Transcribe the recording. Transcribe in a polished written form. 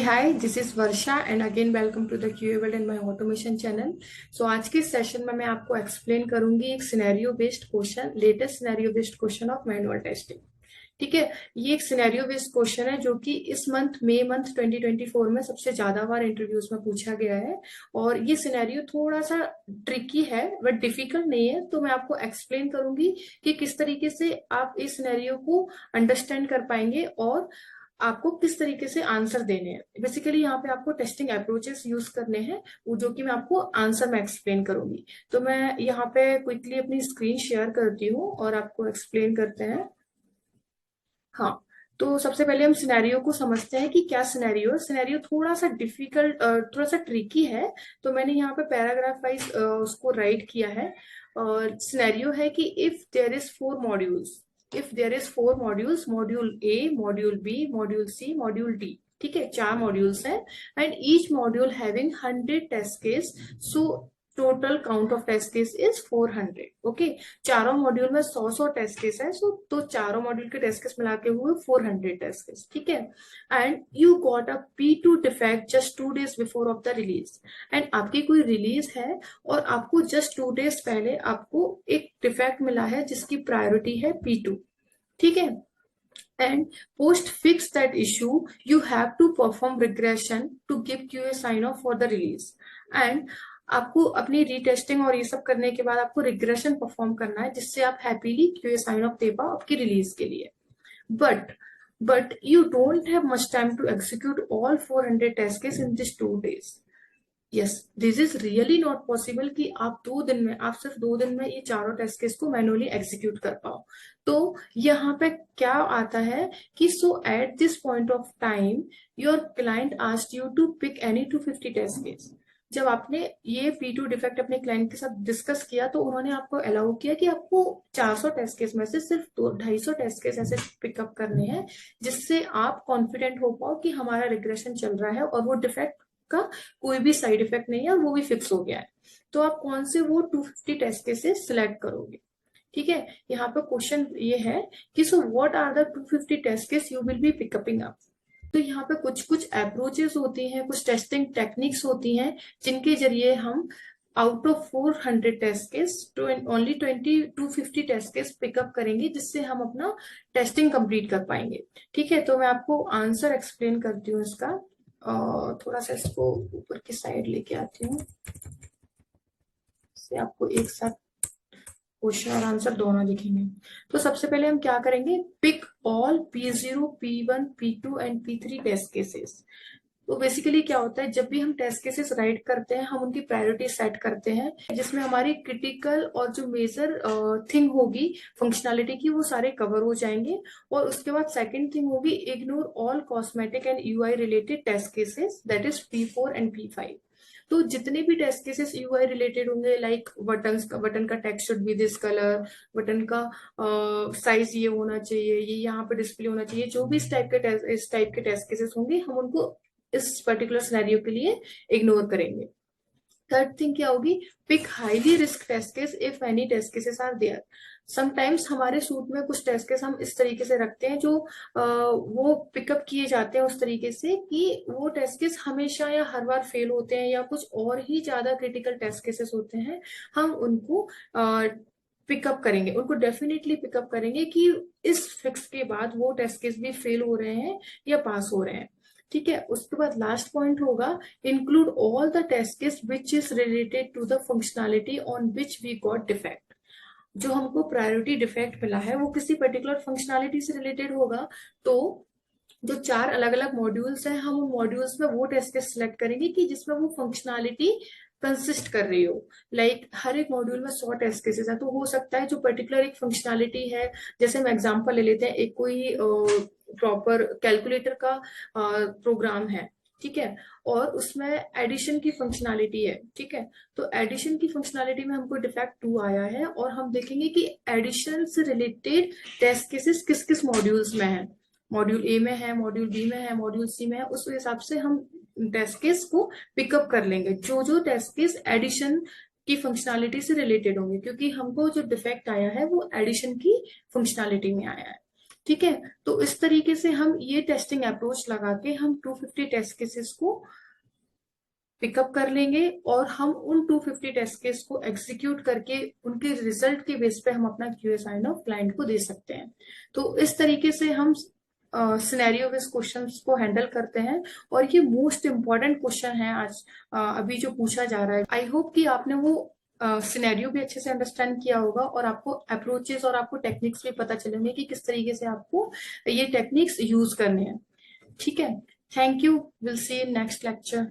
Hi, this is Varsha and again welcome to the QA world and my automation channel. So आज के session में मैं आपको explain करूंगी एक scenario based question, latest scenario based question of manual testing. ठीक है, ये एक सिनेरियो बेस्ड क्वेश्चन है जो कि इस मई मंथ 2024 में सबसे ज्यादा बार इंटरव्यूज में पूछा गया है। और ये सिनेरियो थोड़ा सा ट्रिकी है बट डिफिकल्ट नहीं है, तो मैं आपको एक्सप्लेन करूंगी कि किस तरीके से आप इस सिनेरियो को अंडरस्टैंड कर पाएंगे और आपको किस तरीके से आंसर देने हैं। बेसिकली यहाँ पे आपको टेस्टिंग अप्रोचेस यूज करने हैं, वो जो कि मैं आपको आंसर में एक्सप्लेन करूंगी। तो मैं यहाँ पे क्विकली अपनी स्क्रीन शेयर करती हूँ और आपको एक्सप्लेन करते हैं। हाँ, तो सबसे पहले हम सिनेरियो को समझते हैं कि क्या सिनेरियो सिनेरियो थोड़ा सा डिफिकल्ट, थोड़ा सा ट्रिकी है। तो मैंने यहाँ पे पैराग्राफ वाइज उसको राइट किया है। और सिनेरियो है कि if there is four modules, module A, module B, module C, module D. ठीक है, चार मॉड्यूल्स हैं and each module having 100 test case. So total count of test case is 400। Okay, चारों मॉड्यूल में 100 टेस्ट केस है, सो तो चारों module के टेस्ट केस मिला के हुए 400 टेस्ट केस। ठीक है, and you got a P2 defect just 2 days before of the release. And आपकी कोई रिलीज है और आपको जस्ट 2 days पहले आपको एक डिफेक्ट मिला है जिसकी प्रायोरिटी है P2। ठीक है, and post fix that issue you have to perform regression to give QA sign off for the release। and आपको अपनी रीटेस्टिंग और ये सब करने के बाद आपको रिग्रेशन परफॉर्म करना है जिससे आप हैप्पीली QA साइन ऑफ दे पाओ आपकी रिलीज के लिए। But you don't have much time to execute all 400 test case in just 2 days। Yes, this is really not possible कि आप सिर्फ 2 दिन में ये चारों टेस्ट केस को मैनुअली एग्जीक्यूट कर पाओ। तो यहाँ पे क्या आता है कि so at this point of time your client asked you to pick any 250 test case. जब आपने ये P2 डिफेक्ट अपने क्लाइंट के साथ डिस्कस किया तो उन्होंने आपको अलाउ किया कि आपको 400 टेस्ट केस में से सिर्फ 250 टेस्ट केस ऐसे पिकअप करने हैं जिससे आप कॉन्फिडेंट हो पाओ कि हमारा रिग्रेशन चल रहा है और वो डिफेक्ट का कोई भी साइड इफेक्ट नहीं है और वो भी फिक्स हो गया है। तो आप कौन से वो 250 टेस्ट केसेस सिलेक्ट करोगे। ठीक है, यहाँ पे क्वेश्चन ये है कि so what are the 250 test case you will be pickuping up. तो यहाँ पे कुछ कुछ अप्रोचेस होती हैं, कुछ टेस्टिंग टेक्निक्स होती हैं जिनके जरिए हम आउट ऑफ 400 टेस्ट केस तो ओनली 250 टेस्ट केस पिकअप करेंगे जिससे हम अपना टेस्टिंग कंप्लीट कर पाएंगे। ठीक है, तो मैं आपको आंसर एक्सप्लेन करती हूँ इसका। थोड़ा सा इसको ऊपर की साइड लेके आती हूँ, इससे आपको एक साथ क्वेश्चन और आंसर दोनों दिखेंगे। तो सबसे पहले हम क्या करेंगे, pick all P0, P1, P2 and P3 test cases. तो बेसिकली क्या होता है, जब भी हम टेस्ट केसेस राइट करते हैं हम उनकी प्रायोरिटी सेट करते हैं जिसमें हमारी क्रिटिकल और जो मेजर थिंग होगी फंक्शनैलिटी की वो सारे कवर हो जाएंगे। और उसके बाद सेकंड थिंग होगी, ignore all cosmetic and UI related test cases, that is P4 and P5। तो जितने भी टेस्ट केसेस UI रिलेटेड होंगे, लाइक बटन का text should be this colour, button का साइज ये होना चाहिए, ये यहाँ पे डिस्प्ले होना चाहिए, जो भी इस टाइप के टेस्ट केसेस होंगे हम उनको इस पर्टिकुलर सिनेरियो के लिए इग्नोर करेंगे। थर्ड थिंग क्या होगी, pick highly risk test case if any test cases are there. Sometimes हमारे सूट में कुछ टेस्ट केस हम इस तरीके से रखते हैं जो वो पिकअप किए जाते हैं उस तरीके से कि वो टेस्ट केस हमेशा या हर बार फेल होते हैं या कुछ और ही ज्यादा क्रिटिकल टेस्ट केसेस होते हैं, हम उनको पिकअप करेंगे, उनको डेफिनेटली पिकअप करेंगे कि इस फिक्स के बाद वो टेस्ट केस भी फेल हो रहे हैं या पास हो रहे हैं। ठीक है, उसके बाद लास्ट पॉइंट होगा, include all the test case which is related to the functionality on which we got defect. जो हमको प्रायोरिटी डिफेक्ट मिला है वो किसी पर्टिकुलर फंक्शनैलिटी से रिलेटेड होगा। तो जो चार अलग अलग मॉड्यूल्स हैं हम उन मॉड्यूल्स में वो टेस्ट केस सिलेक्ट करेंगे कि जिसमें वो फंक्शनैलिटी कंसिस्ट कर रही हो। लाइक हर एक मॉड्यूल में 100 टेस्ट केसेस हैं, तो हो सकता है जो पर्टिकुलर एक फंक्शनैलिटी है, जैसे हम एग्जांपल ले लेते हैं, एक कोई प्रॉपर कैलकुलेटर का प्रोग्राम है। ठीक है, और उसमें एडिशन की फंक्शनैलिटी है। ठीक है, तो एडिशन की फंक्शनैलिटी में हमको डिफेक्ट 2 आया है और हम देखेंगे कि एडिशन से रिलेटेड टेस्ट केसेस किस किस मॉड्यूल्स में है, मॉड्यूल ए में है, मॉड्यूल बी में है, मॉड्यूल सी में है। उस हिसाब से हम टेस्ट केस को पिकअप कर लेंगे, जो जो टेस्ट केस एडिशन की फंक्शनैलिटी से रिलेटेड होंगे, क्योंकि हमको जो डिफेक्ट आया है वो एडिशन की फंक्शनैलिटी में आया है। ठीक है। तो इस तरीके से हम ये टेस्टिंग अप्रोच लगा के हम 250 टेस्ट केसेस को पिकअप कर लेंगे और हम उन 250 टेस्ट केस को एग्जीक्यूट करके उनके रिजल्ट के बेस पे हम अपना क्यूए साइन ऑफ क्लाइंट को दे सकते हैं। तो इस तरीके से हम सिनेरियो बेस्ड क्वेश्चंस को हैंडल करते हैं। और ये मोस्ट इम्पॉर्टेंट क्वेश्चन है आज अभी जो पूछा जा रहा है। आई होप कि आपने वो सिनेरियो भी अच्छे से अंडरस्टैंड किया होगा और आपको अप्रोचेस और आपको टेक्निक्स भी पता चलेंगे कि किस तरीके से आपको ये टेक्निक्स यूज करने हैं। ठीक है। Thank you. Will see in next lecture.